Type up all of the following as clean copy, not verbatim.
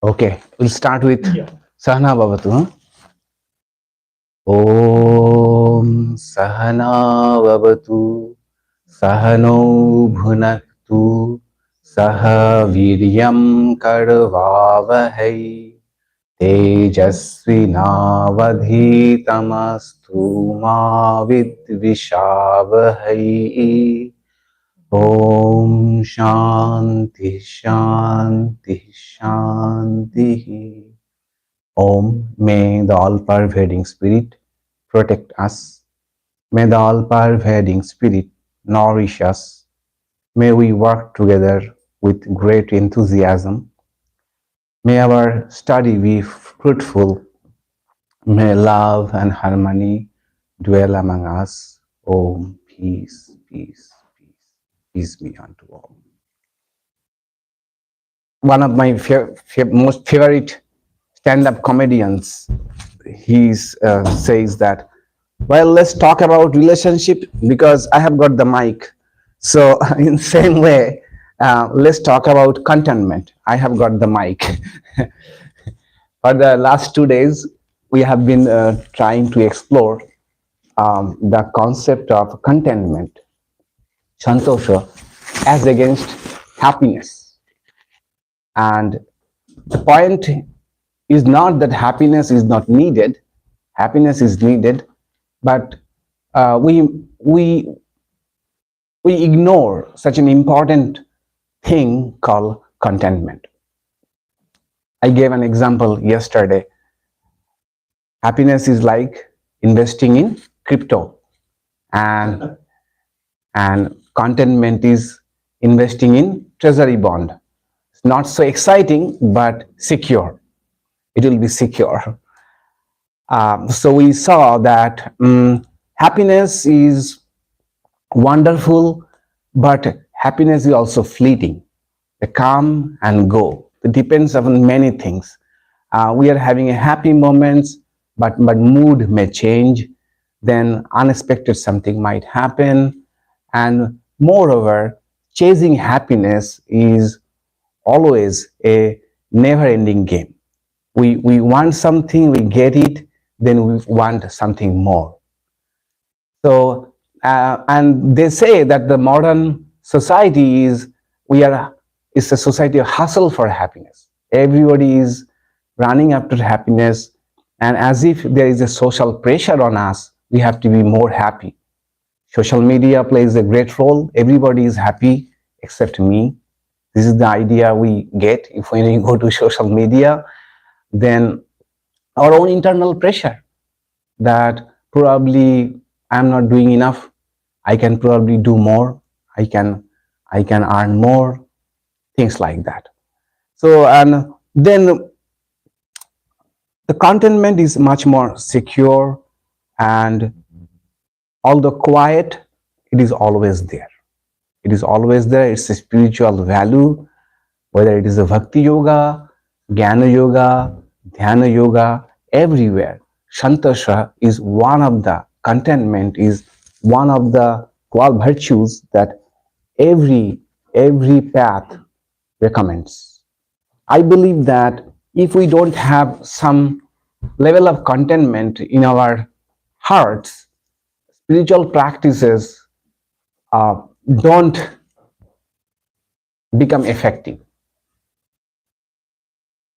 Okay, we'll start with Yeah. Sahana Bhavatu. Huh? Om Sahana Bhavatu Sahano Bhunaktu Saha Viryam Karvavahai Tejasvinavadhitamastu Ma Vidvishavahai. Om Shanti Shanti Shanti. Om, may the all-pervading spirit protect us. May the all-pervading spirit nourish us. May we work together with great enthusiasm. May our study be fruitful. May love and harmony dwell among us. Om, peace, peace, peace. Peace be unto all. One of my most favorite stand-up comedians, he says that, well, let's talk about relationship because I have got the mic. So in same way, let's talk about contentment. I have got the mic. For the last 2 days, we have been trying to explore the concept of contentment, santosha, as against happiness. And the point is not that happiness is not needed. Happiness is needed, but we ignore such an important thing called contentment. I gave an example yesterday. Happiness is like investing in crypto, and contentment is investing in treasury bond. It's not so exciting, but secure. It will be secure. So we saw that happiness is wonderful, but happiness is also fleeting. They come and go. It depends on many things. We are having a happy moments, but mood may change. Then unexpected something might happen, and moreover, chasing happiness is always a never-ending game. We want something, we get it, then we want something more. So, and they say that the modern society is a society of hustle for happiness. Everybody is running after happiness, and as if there is a social pressure on us, we have to be more happy. Social media plays a great role. Everybody is happy except me. This is the idea we get if when we go to social media. Then our own internal pressure that probably I'm not doing enough. I can probably do more. I can earn more. Things like that. So, and then the contentment is much more secure, and although quiet, it is always there. It is always there. It's a spiritual value, whether it is a bhakti yoga, jnana yoga, dhyana yoga, everywhere. Santosha is one of the contentment is one of the 12 virtues that every path recommends. I believe that if we don't have some level of contentment in our hearts, spiritual practices don't become effective.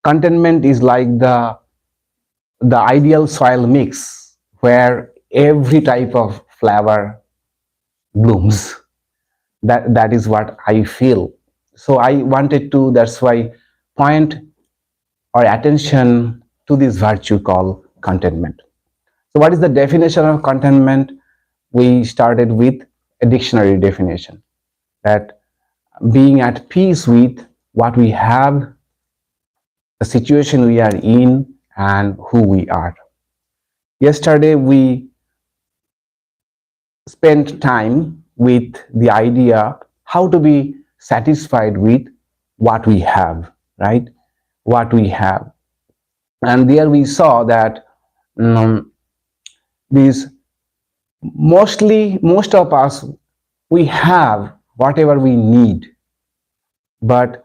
Contentment is like the ideal soil mix where every type of flower blooms. That is what I feel. So I wanted to, that's why, point our attention to this virtue called contentment. So what is the definition of contentment? We started with a dictionary definition, that being at peace with what we have, the situation we are in, and who we are. Yesterday we spent time with the idea how to be satisfied with what we have, right? What we have. And there we saw that these most of us, we have whatever we need, but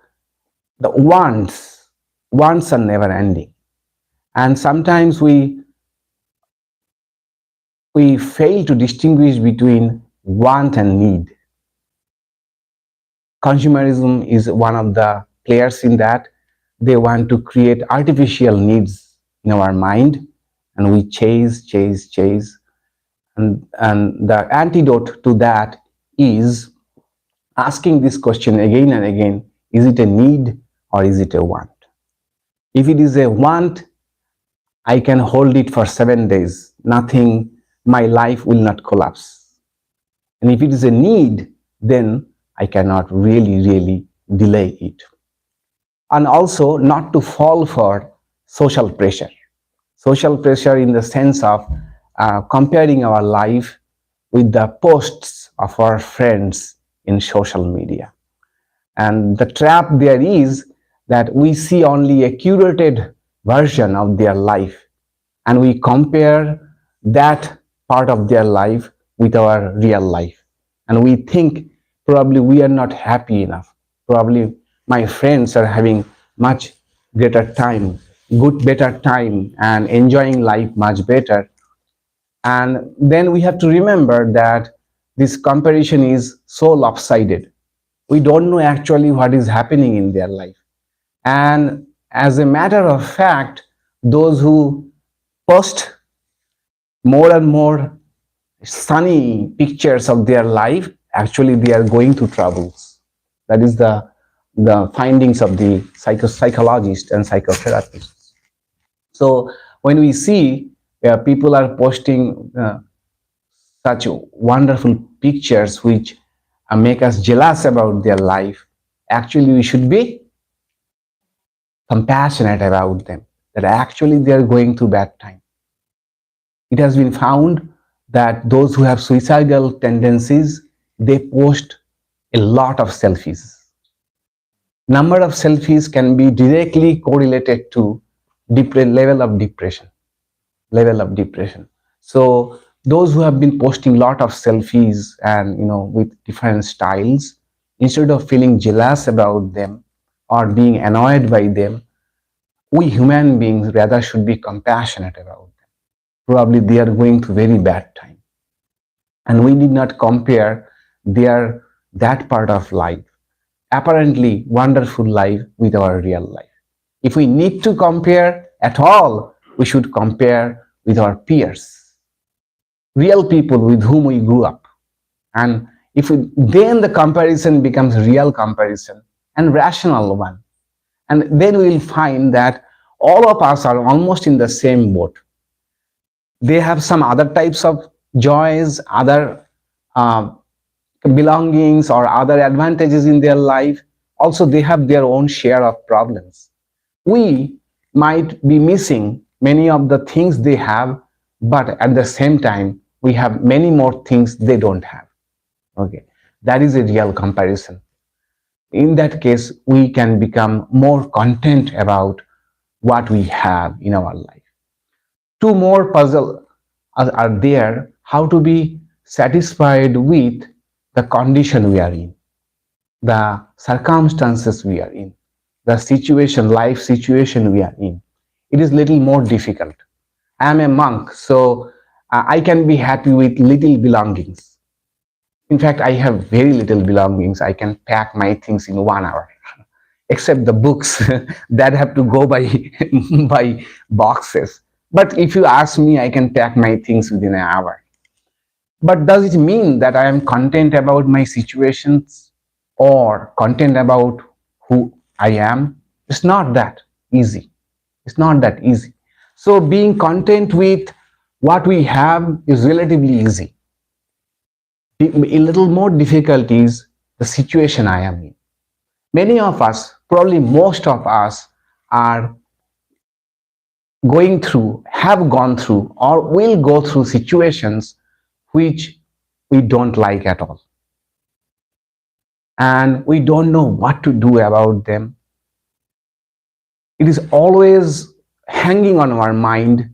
the wants, wants are never ending. And sometimes we fail to distinguish between want and need. Consumerism is one of the players in that. They want to create artificial needs in our mind, and we chase. And the antidote to that is asking this question again and again: is it a need or is it a want? If it is a want, I can hold it for 7 days. Nothing, my life will not collapse. And if it is a need, then I cannot really delay it. And also not to fall for social pressure. Social pressure in the sense of comparing our life with the posts of our friends in social media. And the trap there is that we see only a curated version of their life, and we compare that part of their life with our real life. And we think probably we are not happy enough. Probably my friends are having much greater time, better time, and enjoying life much better. And then we have to remember that this comparison is so lopsided. We don't know actually what is happening in their life. And as a matter of fact, those who post more and more sunny pictures of their life, actually they are going through troubles. That is the findings of the psychologists and psychotherapists. So when we see people are posting such wonderful pictures which make us jealous about their life, actually we should be compassionate about them, that actually they are going through bad time. It has been found that those who have suicidal tendencies, they post a lot of selfies. Number of selfies can be directly correlated to level of depression. So those who have been posting lot of selfies and with different styles, instead of feeling jealous about them or being annoyed by them, we human beings rather should be compassionate about them. Probably they are going through very bad time, and we need not compare that part of life, apparently wonderful life, with our real life. If we need to compare at all, we should compare with our peers, real people with whom we grew up. And then the comparison becomes real comparison and rational one. And then we will find that all of us are almost in the same boat. They have some other types of joys, other uh, belongings, or other advantages in their life. Also, they have their own share of problems. We might be missing many of the things they have, but at the same time, we have many more things they don't have. Okay, that is a real comparison. In that case, we can become more content about what we have in our life. Two more puzzles are there: how to be satisfied with the condition we are in, the circumstances we are in, the life situation we are in. It is little more difficult. I am a monk, so I can be happy with little belongings. In fact, I have very little belongings. I can pack my things in 1 hour, except the books that have to go by by boxes. But if you ask me, I can pack my things within an hour. But does it mean that I am content about my situations or content about who I am? It's not that easy. It's not that easy. So being content with what we have is relatively easy. A little more difficult is the situation I am in. Many of us, probably most of us, are have gone through, or will go through situations which we don't like at all. And we don't know what to do about them. It is always hanging on our mind,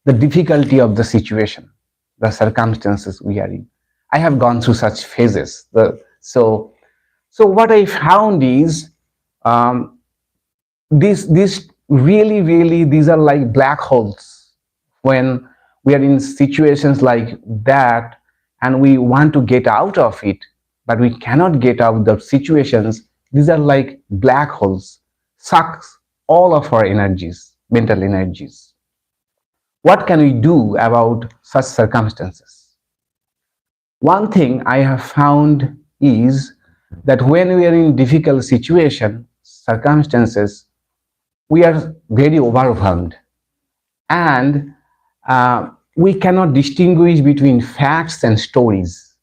the difficulty of the situation, the circumstances we are in. I have gone through such phases. So what I found is, this really, really, these are like black holes. When we are in situations like that and we want to get out of it, but we cannot get out of the situations, these are like black holes, sucks all of our energies, mental energies. What can we do about such circumstances? One thing I have found is that when we are in difficult situation, circumstances, we are very overwhelmed, and we cannot distinguish between facts and stories.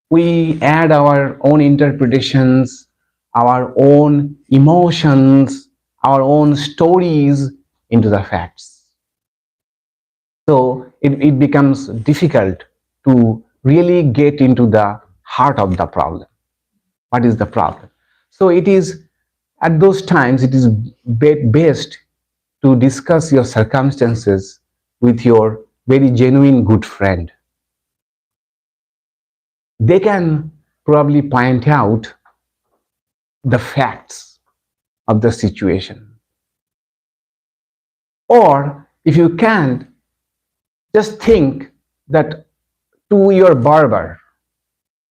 We add our own interpretations, our own emotions, our own stories into the facts. So it becomes difficult to really get into the heart of the problem. What is the problem? So it is at those times it is best to discuss your circumstances with your very genuine good friend. They can probably point out the facts of the situation. Or if you can't, just think that to your barber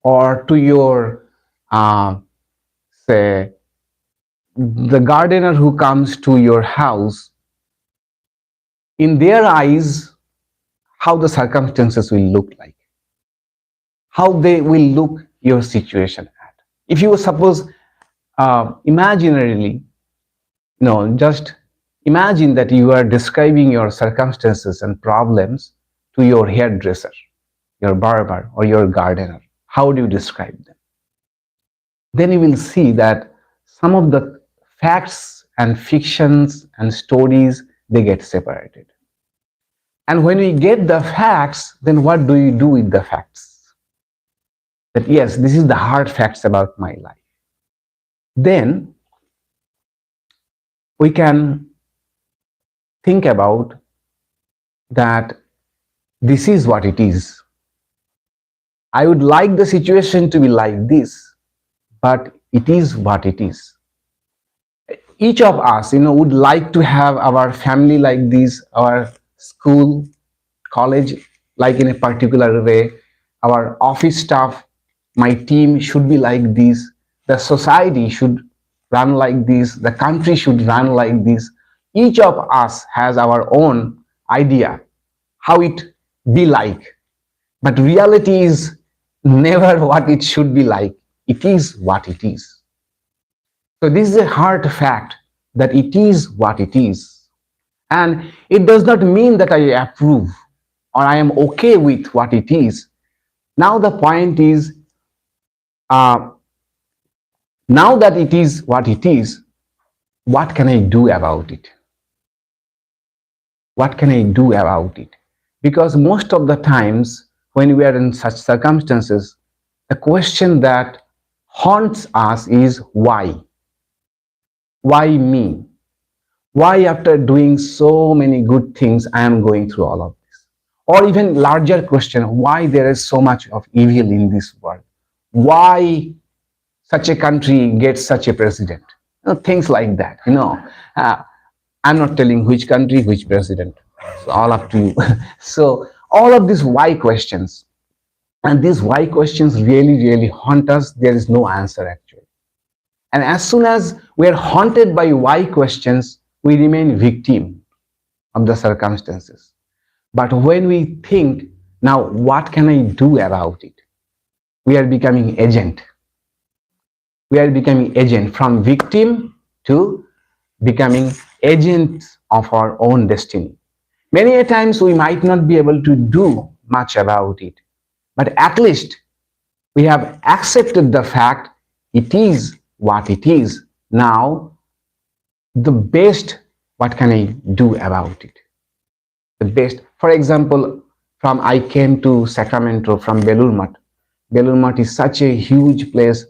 or to your, say, the gardener who comes to your house, in their eyes, how the circumstances will look like, how they will look your situation at. If you suppose imaginarily, no, just imagine that you are describing your circumstances and problems to your hairdresser, your barber, or your gardener. How do you describe them? Then you will see that some of the facts and fictions and stories, they get separated. And when we get the facts, then what do you do with the facts? That yes, this is the hard facts about my life. Then we can think about that this is what it is. I would like the situation to be like this, but it is what it is. Each of us, would like to have our family like this, our school, college like in a particular way, our office staff, my team should be like this, the society should run like this, the country should run like this. Each of us has our own idea how it be like, but reality is never what it should be like. It is what it is. So this is a hard fact, that it is what it is. And it does not mean that I approve or I am okay with what it is. Now the point is, now that it is what it is, what can I do about it? What can I do about it? Because most of the times when we are in such circumstances, the question that haunts us is why? Why me? Why, after doing so many good things, I am going through all of this? Or even larger question, why there is so much of evil in this world? Why such a country gets such a president? Things like that. I'm not telling which country, which president. It's all up to you. So all of these why questions, and these why questions really, really haunt us. There is no answer actually. And as soon as we are haunted by why questions, we remain victim of the circumstances. But when we think, now what can I do about it? We are becoming agent. We are becoming agent, from victim to becoming agents of our own destiny. Many a times we might not be able to do much about it, but at least we have accepted the fact it is what it is. Now, the best, what can I do about it? The best, for example, from I came to Sacramento from Belur Math. Belur Math is such a huge place,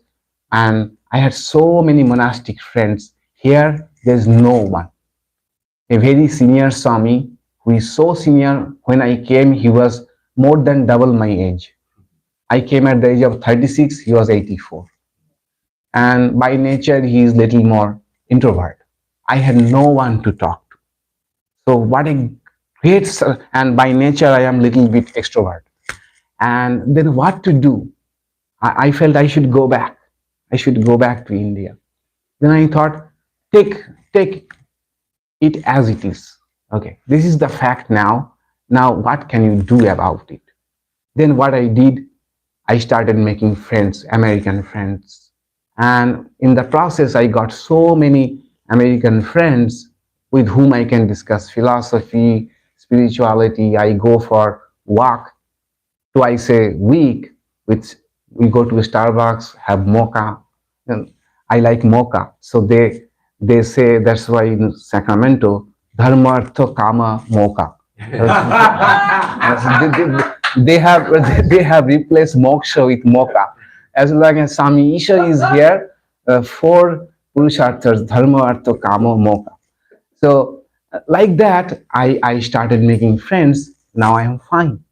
and I had so many monastic friends. Here, there's no one. A very senior Swami, who is so senior, when I came, he was more than double my age. I came at the age of 36, he was 84. And by nature, he is little more introvert. I had no one to talk to. So what a great, and by nature I am little bit extrovert. And then what to do? I felt I should go back. I should go back to India. Then I thought, take it as it is. Okay, this is the fact now. Now what can you do about it? Then what I did, I started making friends, American friends. And in the process, I got so many American friends with whom I can discuss philosophy, spirituality. I go for walk twice a week, which we go to Starbucks, have mocha. And I like mocha. So they say that's why in Sacramento, dharma, artha, kama, mocha. They have they have replaced moksha with mocha. As long as Swami Isha is here, four purusharthas, dharma, artha, kama, moksha. So like that, I started making friends. Now I am fine.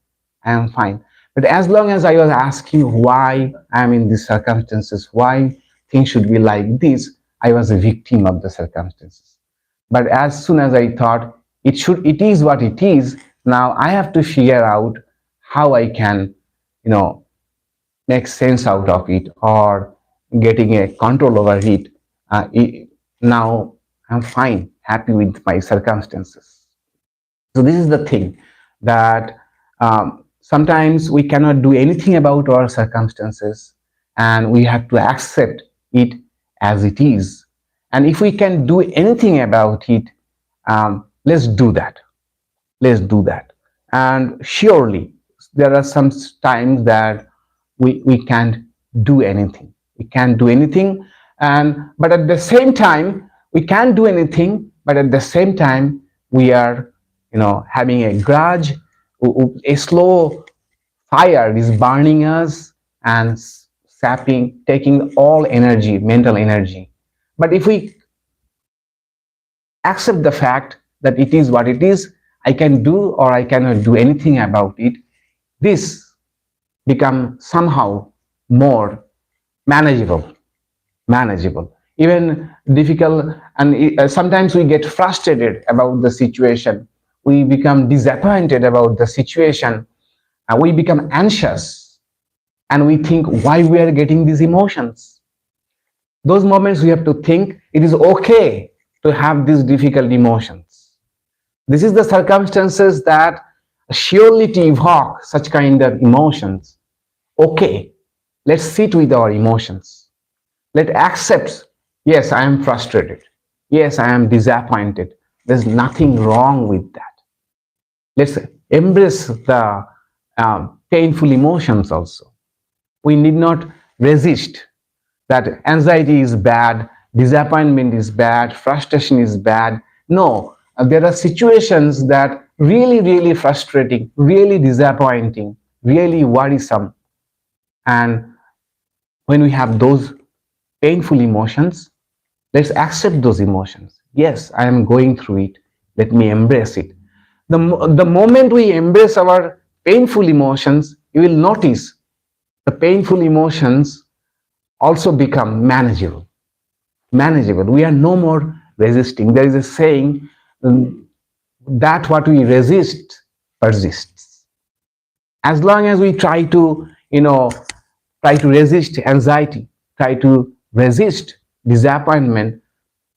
I am fine. But as long as I was asking why I am in these circumstances, why things should be like this, I was a victim of the circumstances. But as soon as I thought it is what it is, now I have to figure out how I can, make sense out of it or getting a control over it. Now I'm fine, happy with my circumstances. So this is the thing that sometimes we cannot do anything about our circumstances and we have to accept it as it is. And if we can do anything about it, let's do that. Let's do that. And surely there are some times that we can't do anything. We can't do anything. But at the same time, we can't do anything, but at the same time, we are, having a grudge, a slow fire is burning us and sapping, taking all energy, mental energy. But if we accept the fact that it is what it is, I can do or I cannot do anything about it, this become somehow more manageable. Even difficult, and sometimes we get frustrated about the situation. We become disappointed about the situation. We become anxious and we think why we are getting these emotions. Those moments we have to think it is okay to have these difficult emotions. This is the circumstances that surely to evoke such kind of emotions. Okay, let's sit with our emotions. Let's accept, yes, I am frustrated. Yes, I am disappointed. There's nothing wrong with that. Let's embrace the painful emotions also. We need not resist that anxiety is bad, disappointment is bad, frustration is bad. No, there are situations that really, really frustrating, really disappointing, really worrisome. And when we have those painful emotions, let's accept those emotions. Yes, I am going through it. Let me embrace it. The moment we embrace our painful emotions, you will notice the painful emotions also become manageable. We are no more resisting. There is a saying that what we resist persists. As long as we try to resist anxiety, try to resist disappointment,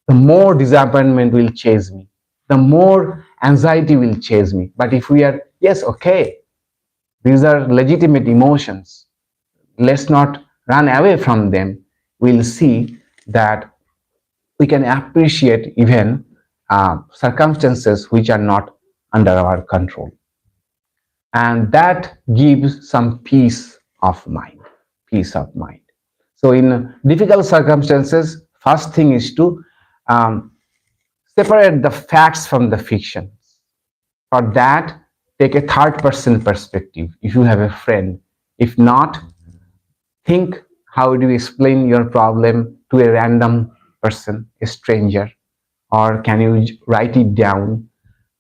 the more disappointment will chase me, the more anxiety will chase me. But if we are, yes, okay, these are legitimate emotions, let's not run away from them, we'll see that we can appreciate even circumstances which are not under our control. And that gives some peace of mind. So in difficult circumstances, first thing is to separate the facts from the fictions. For that, take a third person perspective if you have a friend. If not, think how do you explain your problem to a random person, a stranger, or can you write it down,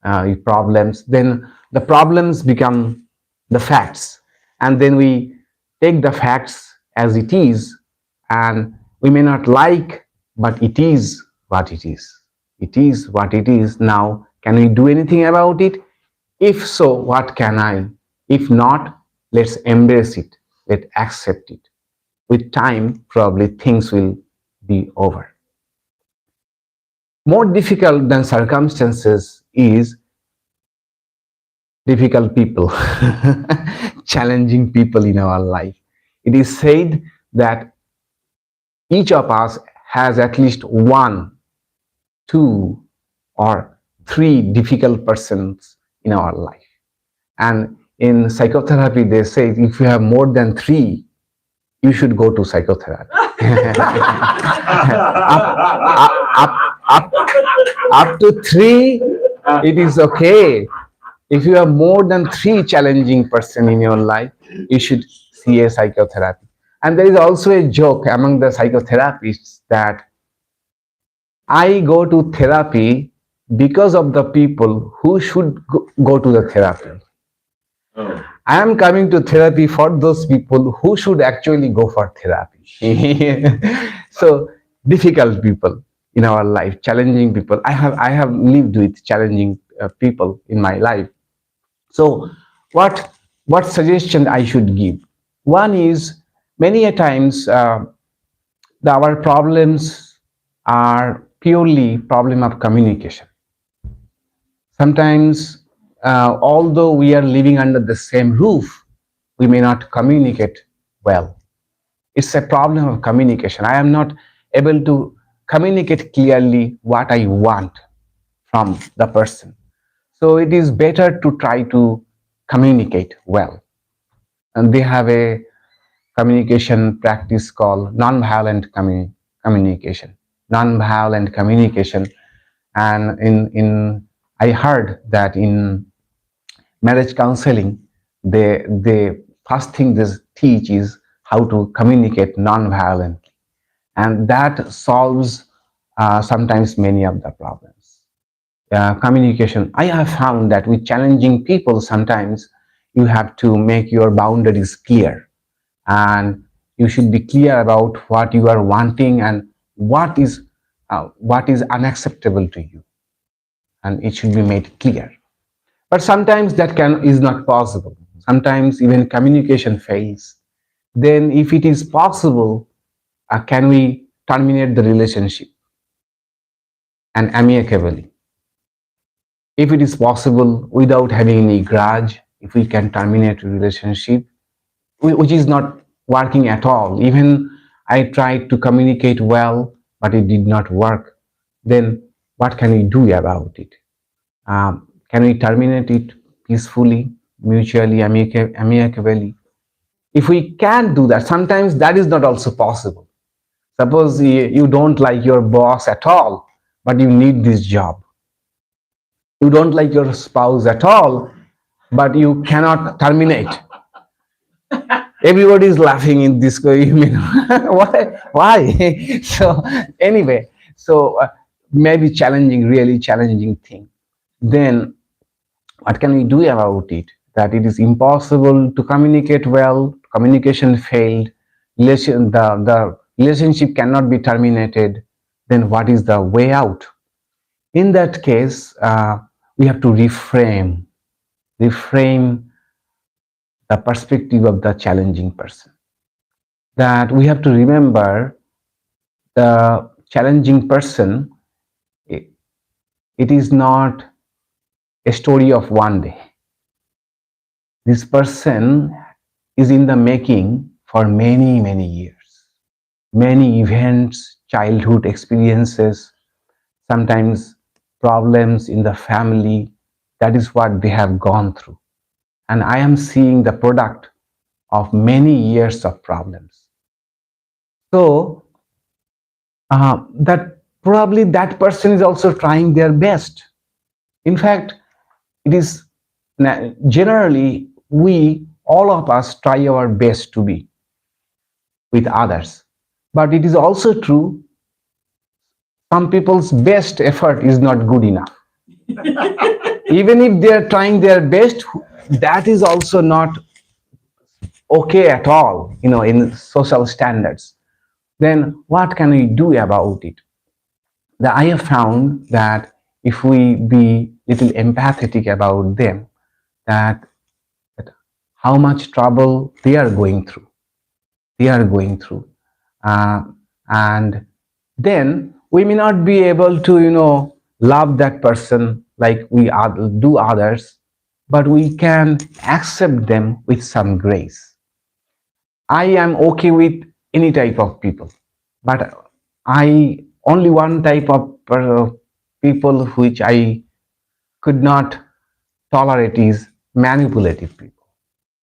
your problems. Then the problems become the facts, and then we take the facts as it is, and we may not like, but it is what it is. It is what it is. Now, can we do anything about it? If so, what can I? If not, let's embrace it. Let's accept it. With time, probably things will be over. More difficult than circumstances is difficult people, challenging people in our life. It is said that each of us has at least one, two, or three difficult persons in our life. And in psychotherapy, they say if you have more than three, you should go to psychotherapy. up, up, up to three, it is okay. If you have more than three challenging person in your life, you should see a psychotherapy. And there is also a joke among the psychotherapists that I go to therapy because of the people who should go to the therapy. Oh. I am coming to therapy for those people who should actually go for therapy. So difficult people in our life, challenging people. I have lived with challenging people in my life. So what suggestion I should give? One is many a times our problems are purely problem of communication. Sometimes, although we are living under the same roof, we may not communicate well. It's a problem of communication. I am not able to communicate clearly what I want from the person. So it is better to try to communicate well. And they have a communication practice called non-violent communication. Non-violent communication. And in I heard that in marriage counseling, the first thing they teach is how to communicate non-violently, and that solves sometimes many of the problems. Communication. I have found that with challenging people, sometimes you have to make your boundaries clear, and you should be clear about what you are wanting and what is unacceptable to you, and it should be made clear. But sometimes that is not possible. Sometimes even communication fails. Then if it is possible, can we terminate the relationship and amicably? If it is possible without having any grudge, if we can terminate a relationship which is not working at all, even I tried to communicate well, but it did not work, then what can we do about it? Can we terminate it peacefully, mutually, amicably? If we can't do that, sometimes that is not also possible. Suppose you don't like your boss at all, but you need this job. You don't like your spouse at all, but you cannot terminate. Everybody is laughing in this way. Why? Why? So anyway, so maybe challenging, really challenging thing. Then what can we do about it? That it is impossible to communicate well, communication failed, the relationship cannot be terminated, then what is the way out? In that case, we have to reframe the perspective of the challenging person. That we have to remember the challenging person, it is not a story of one day. This person is in the making for many, many years. Many events, childhood experiences, sometimes problems in the family. That is what they have gone through. And I am seeing the product of many years of problems. So that probably that person is also trying their best. In fact, it is generally all of us try our best to be with others. But it is also true, some people's best effort is not good enough. Even if they are trying their best, that is also not okay at all, in social standards. Then what can we do about it? that I have found that if we be little empathetic about them, that, that how much trouble they are going through, uh, and then we may not be able to, love that person like we do others, but we can accept them with some grace. I am okay with any type of people, but I only one type of people which I could not tolerate is manipulative people.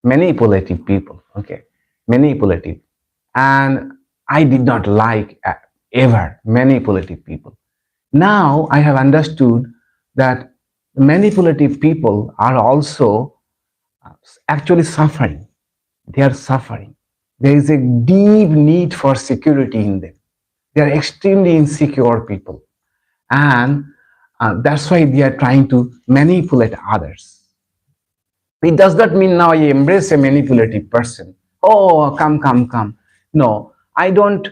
Manipulative people, okay, manipulative, and I did not like ever manipulative people. Now I have understood that manipulative people are also actually suffering. They are suffering. There is a deep need for security in them. They are extremely insecure people, and that's why they are trying to manipulate others. It does not mean now I embrace a manipulative person. Oh, come, come, come. No, I don't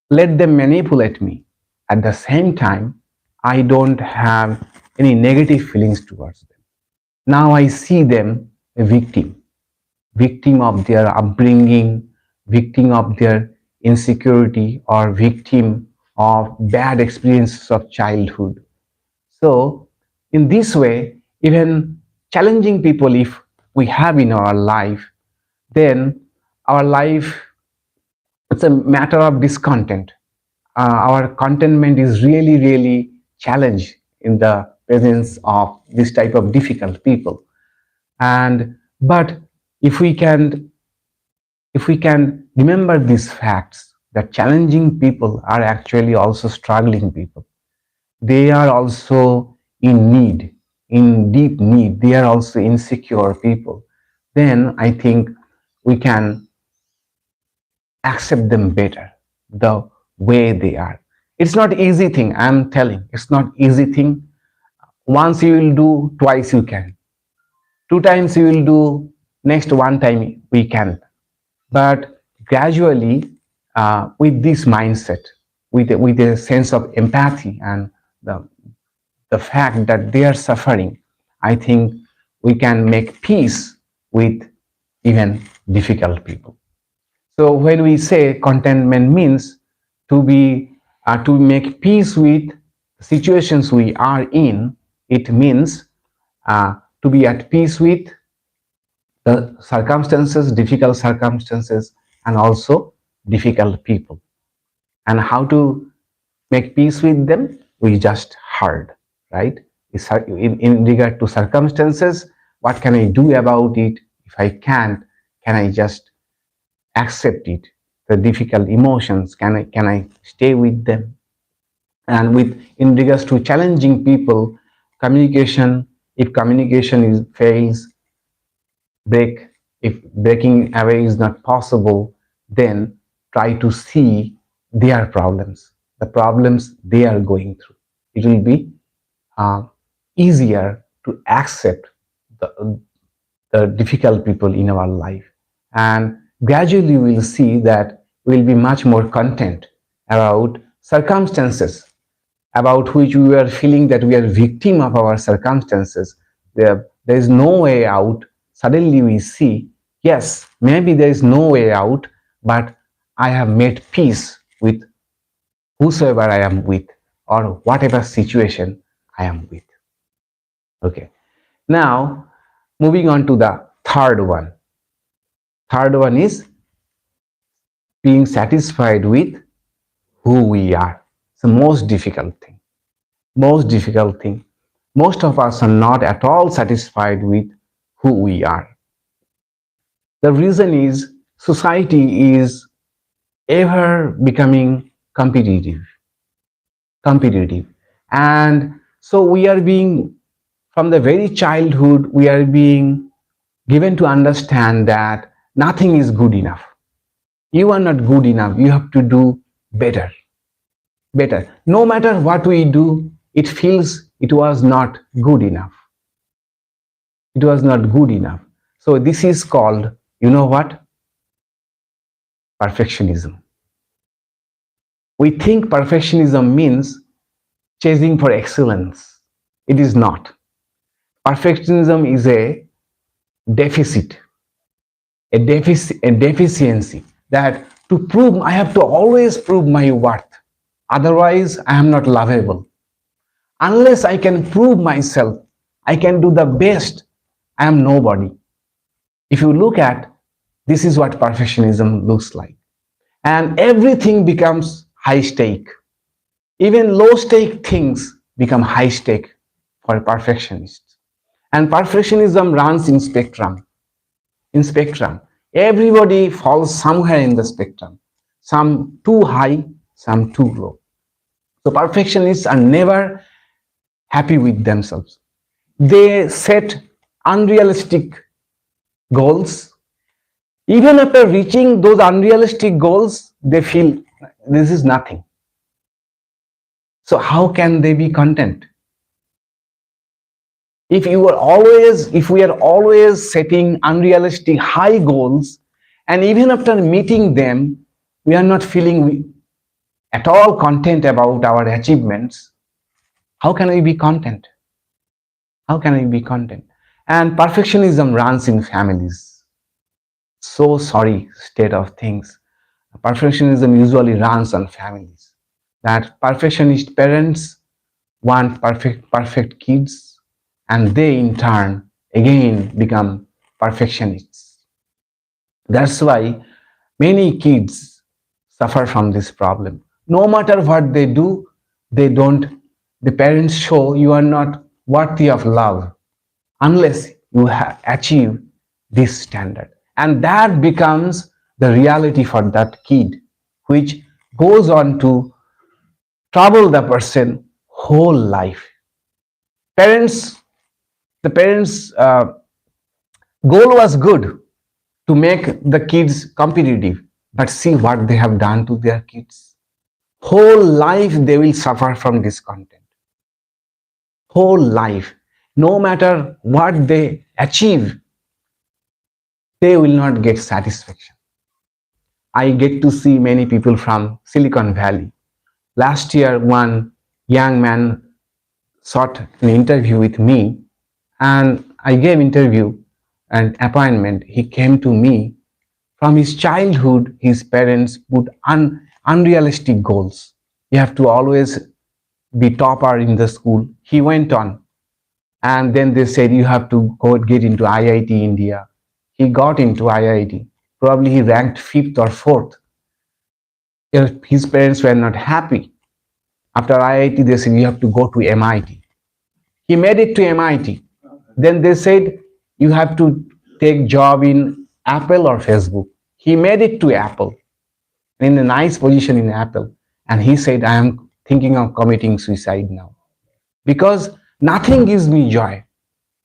let them manipulate me. At the same time, I don't have any negative feelings towards them. Now I see them a victim, victim of their upbringing, victim of their insecurity, or victim of bad experiences of childhood. So, in this way, even challenging people, if we have in our life, then our life, it's a matter of discontent. Our contentment is really, really challenged in the presence of this type of difficult people. And but if we can if we can remember these facts, that challenging people are actually also struggling people. They are also in need, in deep need. They are also insecure people. Then I think we can accept them better the way they are. It's not easy thing, I'm telling. It's not easy thing. Once you will do, twice you can. Two times you will do, next one time we can. But gradually, with this mindset, with a sense of empathy and the fact that they are suffering, I think we can make peace with even difficult people. So when we say contentment means to make peace with situations we are in, it means to be at peace with the circumstances, difficult circumstances, and also difficult people. And how to make peace with them? We just heard, right? In regard to circumstances, what can I do about it? If I can't, can I just accept it? The difficult emotions, can I stay with them? And with in regards to challenging people, communication, if communication is fails, break if breaking away is not possible, then try to see their problems, the problems they are going through. It will be uh, easier to accept the, the difficult people in our life, and gradually we'll see that we'll be much more content about circumstances about which we are feeling that we are victim of our circumstances. There is no way out. Suddenly we see, yes, maybe there is no way out, but I have made peace with whosoever I am with, or whatever situation I am with. Okay. Now, moving on to the third one. Third one is being satisfied with who we are. It's the most difficult thing. Most difficult thing. Most of us are not at all satisfied with who we are. The reason is society is ever becoming competitive. And so we are being, from the very childhood, we are being given to understand that nothing is good enough. You are not good enough. You have to do better. Better. No matter what we do, it feels it was not good enough. It was not good enough. So this is called, you know what? Perfectionism. We think perfectionism means chasing for excellence. It is not. Perfectionism is a deficit, a deficiency that to prove, I have to always prove my worth. Otherwise, I am not lovable. Unless I can prove myself, I can do the best, I am nobody. If you look at, this is what perfectionism looks like. And everything becomes high stake. Even low stake things become high stake for a perfectionist. And perfectionism runs in spectrum. In spectrum, everybody falls somewhere in the spectrum. Some too high, some too low. So perfectionists are never happy with themselves. They set unrealistic goals. Even after reaching those unrealistic goals, they feel this is nothing. So how can they be content? If we are always setting unrealistic high goals, and even after meeting them, we are not feeling at all content about our achievements, how can we be content? How can we be content? And perfectionism runs in families. So sorry state of things. Perfectionism usually runs on families. That perfectionist parents want perfect kids, and they in turn again become perfectionists. That's why many kids suffer from this problem. No matter what they do, they don't, the parents show you are not worthy of love unless you have achieved this standard. And that becomes the reality for that kid, which goes on to trouble the person whole life. Parents, the parents' goal was good to make the kids competitive, but see what they have done to their kids. Whole life they will suffer from discontent. Whole life, no matter what they achieve, they will not get satisfaction. I get to see many people from Silicon Valley. Last year, one young man sought an interview with me, and I gave interview and appointment. He came to me. From his childhood, his parents put unrealistic goals. You have to always be topper in the school. He went on, and then they said you have to go get into IIT India. He got into IIT. Probably he ranked 5th or 4th. His parents were not happy. After IIT, they said you have to go to MIT. He made it to MIT. Then they said you have to take job in Apple or Facebook. He made it to Apple, in a nice position in Apple. And he said, I am thinking of committing suicide now. Because nothing gives me joy.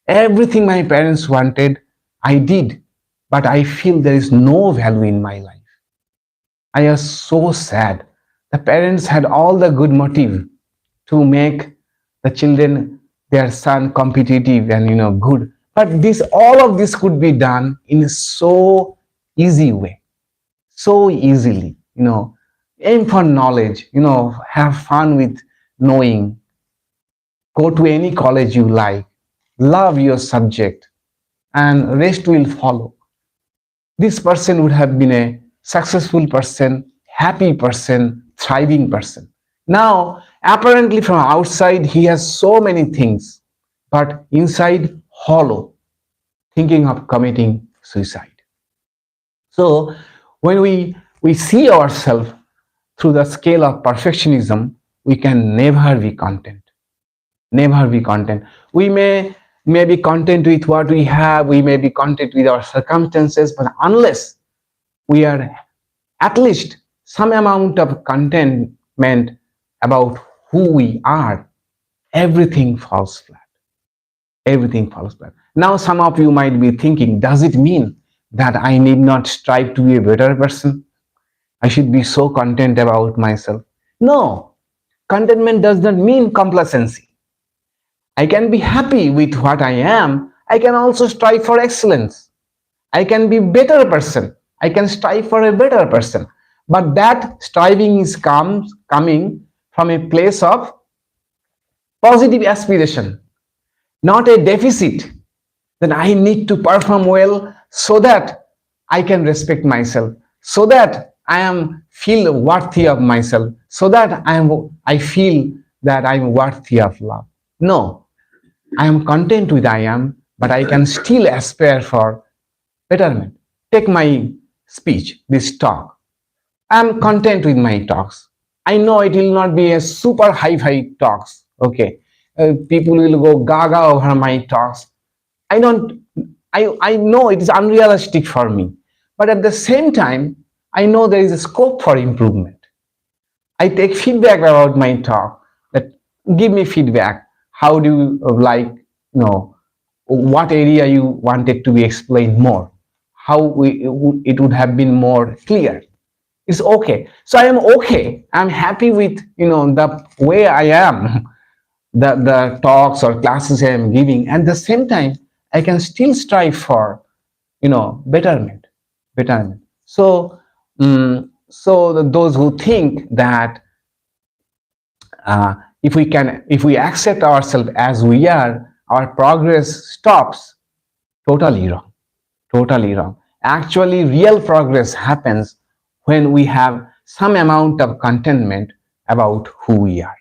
Everything my parents wanted, I did. But I feel there is no value in my life. I was so sad. The parents had all the good motive to make the children, their son, competitive and good. But all of this could be done in a so easy way, so easily. Aim for knowledge. Have fun with knowing. Go to any college you like. Love your subject, and rest will follow. This person would have been a successful person, happy person, thriving person. Now, apparently from outside, he has so many things, but inside, hollow, thinking of committing suicide. So, when we see ourselves through the scale of perfectionism, we can never be content. Never be content. We may be content with what we have, we may be content with our circumstances, but unless we are at least some amount of contentment about who we are, everything falls flat. Everything falls flat. Now, some of you might be thinking, does it mean that I need not strive to be a better person? I should be so content about myself. No, contentment does not mean complacency. I can be happy with what I am. I can also strive for excellence. I can be a better person. I can strive for a better person. But that striving is coming from a place of Positive aspiration, not a deficit. Then I need to perform well so that I can respect myself, so that I am feel worthy of myself, so that I feel that I'm worthy of love. No, I am content with I am, but I can still aspire for betterment. Take my speech, this talk. I'm content with my talks. I know it will not be a super high-fi talks. Okay, people will go gaga over my talks. I don't. I know it is unrealistic for me, but at the same time, I know there is a scope for improvement. I take feedback about my talk. That give me feedback. How do you like? What area you wanted to be explained more? How it would have been more clear. It's okay. So I am okay. I'm happy with the way I am, the talks or classes I am giving. At the same time, I can still strive for betterment, betterment. So those who think that if we accept ourselves as we are, our progress stops, totally wrong. Totally wrong. Actually, real progress happens when we have some amount of contentment about who we are.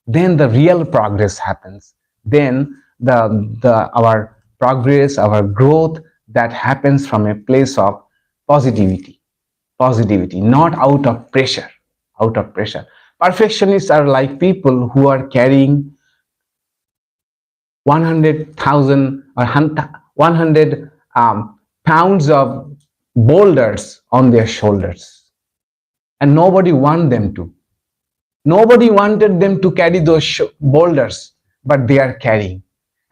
Then the real progress happens. Then our progress, our growth, that happens from a place of positivity. Positivity, not out of pressure. Out of pressure. Perfectionists are like people who are carrying 100,000 or 100 pounds of boulders on their shoulders, and nobody wanted them to. Nobody wanted them to carry those boulders, but they are carrying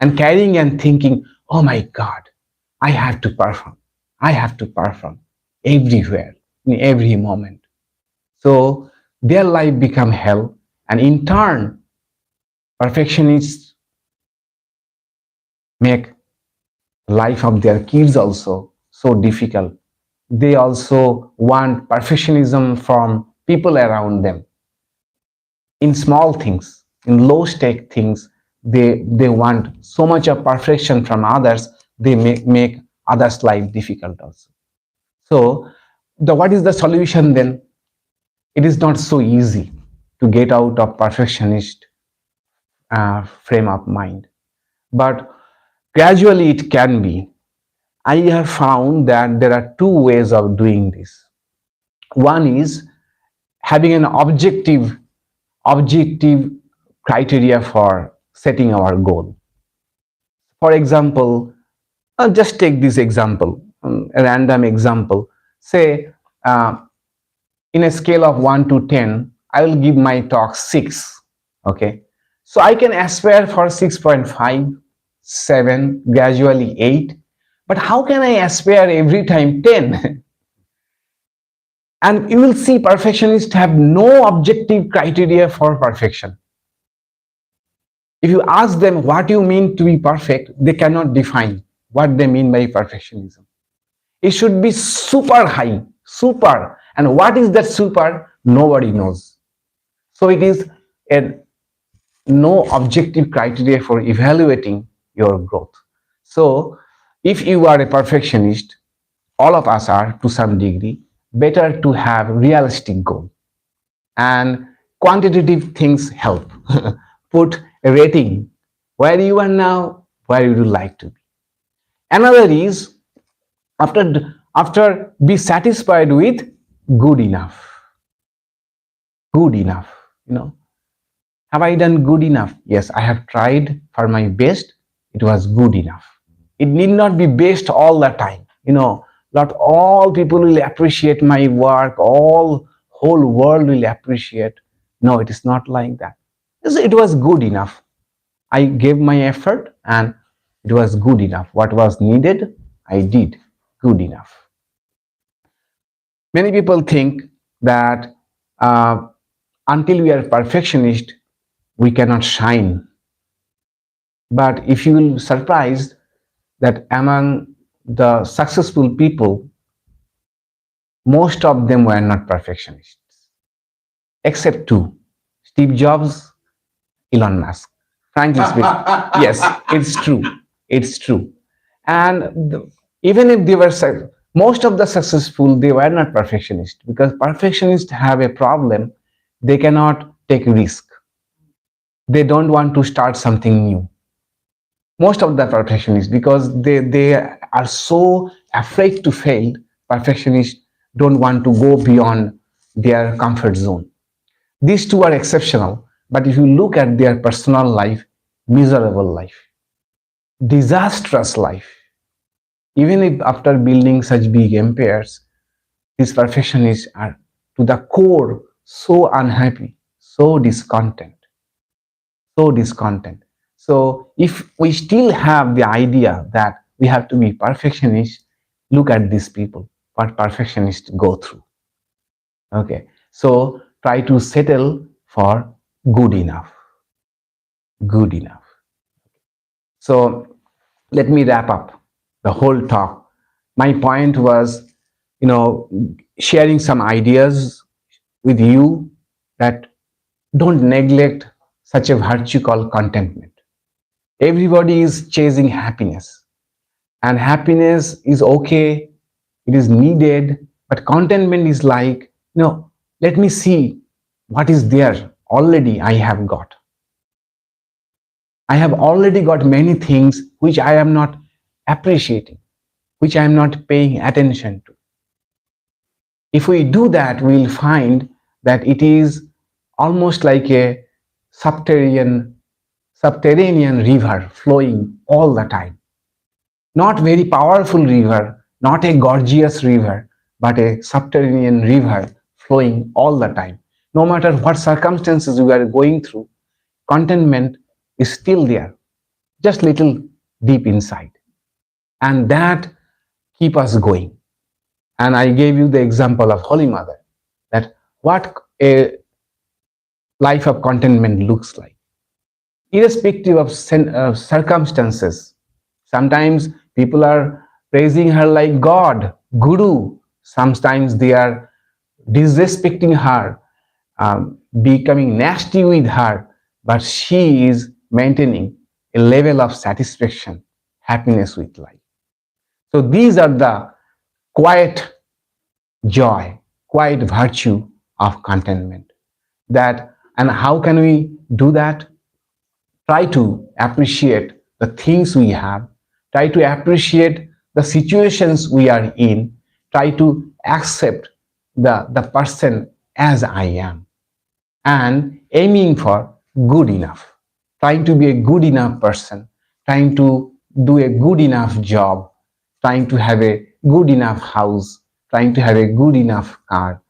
and thinking, oh my God, I have to perform. I have to perform everywhere, in every moment. So their life become hell, and in turn, perfectionists make life of their kids also so difficult. They also want perfectionism from people around them. In small things, in low stake things, they want so much of perfection from others, they make others' life difficult also. So what is the solution then? It is not so easy to get out of perfectionist frame of mind, but gradually it can be. I have found that there are two ways of doing this. One is having an objective criteria for setting our goal. For example, I'll just take this example, a random example. Say, in a scale of 1 to 10, I will give my talk 6. Okay. So I can aspire for 6.5, 7, gradually 8. But how can I aspire every time 10? And you will see perfectionists have no objective criteria for perfection. If you ask them what you mean to be perfect, they cannot define what they mean by perfectionism. It should be super high, super. And what is that super? Nobody knows. So it is no objective criteria for evaluating your growth. So if you are a perfectionist, all of us are to some degree, better to have realistic goal. And quantitative things help. Put a rating where you are now, where you would like to be. Another is after be satisfied with good enough. Good enough. Have I done good enough? Yes, I have tried for my best. It was good enough. It need not be best all the time. Not all people will appreciate my work. All whole world will appreciate. No, it is not like that. It was good enough. I gave my effort and it was good enough. What was needed, I did good enough. Many people think that until we are perfectionist, we cannot shine. But if you will be surprised that among the successful people, most of them were not perfectionists, except two, Steve Jobs, Elon Musk. Frankly speaking, yes, it's true. It's true. And even if they were most of the successful, they were not perfectionists, because perfectionists have a problem. They cannot take risk. They don't want to start something new. Most of the perfectionists, because they are so afraid to fail. Perfectionists don't want to go beyond their comfort zone. These two are exceptional, but if you look at their personal life, miserable life, disastrous life. Even if after building such big empires, these perfectionists are to the core so unhappy, so discontent, so discontent. So if we still have the idea that we have to be perfectionists, look at these people, what perfectionists go through. Okay, so try to settle for good enough, good enough. So let me wrap up the whole talk. My point was, sharing some ideas with you that don't neglect such a virtue called contentment. Everybody is chasing happiness, and happiness is okay, it is needed, but contentment is like, let me see what is there already I have got. I have already got many things which I am not appreciating, which I am not paying attention to. If we do that, we'll find that it is almost like a subterranean, subterranean river flowing all the time. Not very powerful river, not a gorgeous river, but a subterranean river flowing all the time. No matter what circumstances we are going through, contentment is still there, just little deep inside. And that keep us going. And I gave you the example of Holy Mother, that what a life of contentment looks like, irrespective of circumstances. Sometimes people are praising her like God, Guru. Sometimes they are disrespecting her, becoming nasty with her, but she is maintaining a level of satisfaction, happiness with life. So these are the quiet joy, quiet virtue of contentment. That, and how can we do that? Try to appreciate the things we have, try to appreciate the situations we are in, try to accept the person as I am, and aiming for good enough, trying to be a good enough person, trying to do a good enough job, trying to have a good enough house, trying to have a good enough car,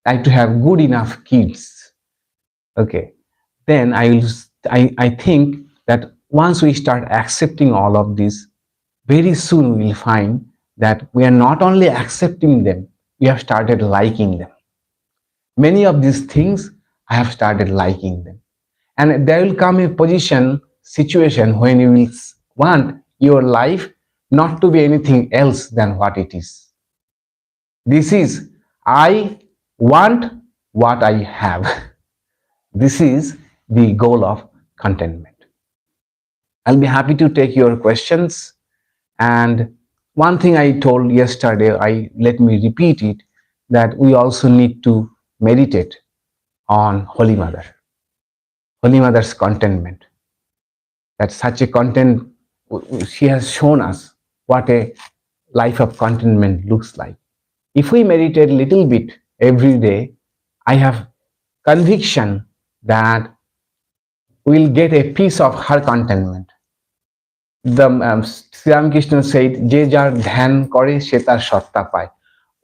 trying to have good enough kids. Okay, then I think that once we start accepting all of this, very soon we will find that we are not only accepting them, we have started liking them. Many of these things, I have started liking them. And there will come a situation when you will want your life not to be anything else than what it is. This is, I want what I have. This is the goal of contentment. I'll be happy to take your questions. And one thing I told yesterday, let me repeat it, that we also need to meditate on Holy Mother, Holy Mother's contentment. That such a content, she has shown us what a life of contentment looks like. If we meditate a little bit every day, I have conviction that we'll get a piece of her contentment. The Sri Ramakrishna said, "Je jar dhyan kore she tar satta paয়."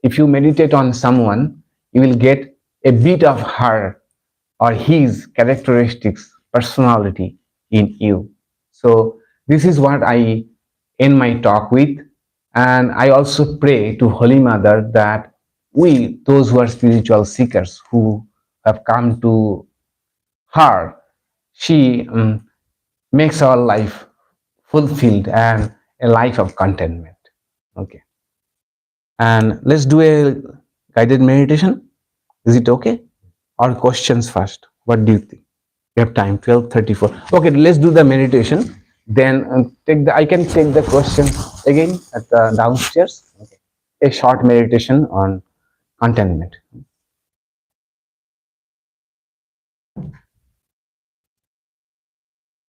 If you meditate on someone, you will get a bit of her or his characteristics, personality in you. So this is what I end my talk with. And I also pray to Holy Mother that we, those who are spiritual seekers, who have come to her, she makes our life fulfilled and a life of contentment. Okay. And let's do a guided meditation. Is it okay? Or questions first? What do you think? We have time, 12:34. Okay, let's do the meditation. Then I can take the question again at the downstairs. Okay. A short meditation on contentment.